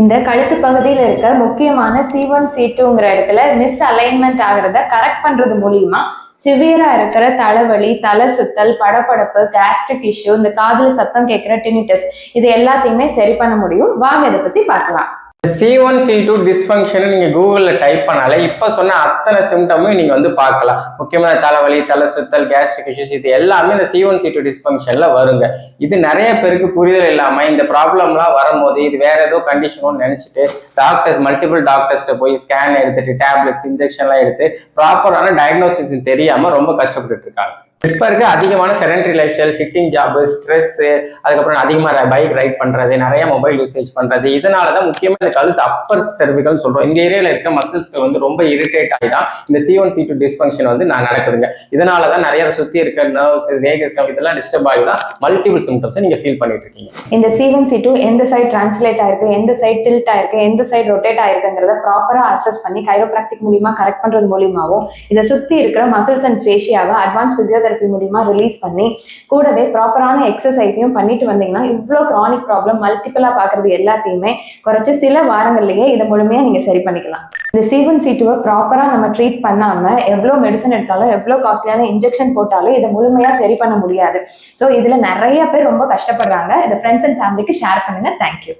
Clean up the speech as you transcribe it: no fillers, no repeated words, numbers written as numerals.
இந்த கழுத்து பகுதியில் இருக்க முக்கியமான C1 C2ங்கிற இடத்துல மிஸ் அலைன்மெண்ட் ஆகிறத கரெக்ட் பண்றது மூலியமா சிவியரா இருக்கிற தலைவலி, தலை சுத்தல், படபடப்பு, கேஸ்ட்ரிக் இஷ்யூ, இந்த காதுல சத்தம் கேட்கிற டினிட்டஸ் இது எல்லாத்தையுமே சரி பண்ண முடியும். வாங்க இதை பத்தி பார்க்கலாம். C1 C2 டிஸ்ஃபங்க்ஷன் நீங்க கூகுள்ல டைப் பண்ணாலே இப்ப சொன்ன அத்தனை சிம்டமும் நீங்க வந்து பார்க்கலாம். முக்கியமான தலைவலி, தலை சுத்தல், கேஸ்ட்ரிக் இஷ்யூஸ் இது எல்லாமே இந்த C1 C2 டிஸ்ஃபங்க்ஷன்ல வருங்க. இது நிறைய பேருக்கு புரிதல் இல்லாம இந்த ப்ராப்ளம்லாம் வரும்போது இது வேற ஏதோ கண்டிஷனும் நினைச்சிட்டு மல்டிபிள் டாக்டர்ஸ்ட போய் ஸ்கேன் எடுத்துட்டு டேப்லெட்ஸ் இன்ஜெக்ஷன்லாம் எடுத்து ப்ராப்பரான டயக்னோசிஸ் தெரியாம ரொம்ப கஷ்டப்பட்டு இருக்காங்க. இப்ப இருக்க அதிகமான sedentary life style, sitting job, stress, அதுக்கப்புறம் அதிகமாக பைக் ரைட் பண்றது, நிறைய மொபைல் யூசேஜ் பண்றது, இதனாலதான் முக்கியமா இந்த கழுத்து அப்பர் செர்விக்கல் சொல்றோம். இந்த ஏரியால இருக்க மசில்ஸ்கள் வந்து ரொம்ப இரிட்டேட் ஆகிதான் இந்த C1 C2 டிஸ்ஃபங்க்ஷன் வந்து நடக்குதுங்க. இதனாலதான் நிறைய சுத்தி இருக்க நர்வ்ஸ், வேகஸ் இதெல்லாம் டிஸ்டர்ப் ஆகிதான் மல்டிபிள் சிம்டம்ஸ் நீங்க ஃபீல் பண்ணிட்டு இருக்கீங்க. இந்த C1 C2 எந்த சைட் டிரான்ஸ்லேட் ஆயிருக்கு, எந்த சைட் டில்ட் ஆயிருக்கு, எந்த சைட் ரொட்டேட் ஆயிருக்குங்கிறத ப்ராப்பரா அசஸ் பண்ணி கைரோபிராக்டிக் மூலியமா கரெக்ட் பண்றது மூலியமாவும் இதை சுத்தி இருக்கிற மசில்ஸ் அண்ட் ஃபேஷியாவை அட்வான்ஸ் பிசியோதெரபி மூலியமா ரிலீஸ் பண்ணி கூடவே ப்ராப்பரான எக்ஸசைஸையும் பண்ணிட்டு வந்தீங்கன்னா இவ்வளோ கிரானிக் ப்ராப்ளம் மல்டிபிளா பாக்குறது எல்லாத்தையுமே குறைச்சு சில வாரங்கள்லயே இதை முழுமையா நீங்க சரி பண்ணிக்கலாம். இந்த C1 C2 ப்ராப்பரா நம்ம ட்ரீட் பண்ணாம எவ்வளோ மெடிசன் எடுத்தாலும் எவ்வளோ காஸ்ட்லியான இன்ஜெக்ஷன் போட்டாலும் இதை முழுமையா சரி பண்ண முடியாது. ஸோ இதுல நிறைய பேர் ரொம்ப கஷ்டப்படுறாங்க. இதை ஃப்ரெண்ட்ஸ் அண்ட் ஃபேமிலிக்கு ஷேர் பண்ணுங்க. தேங்க்யூ.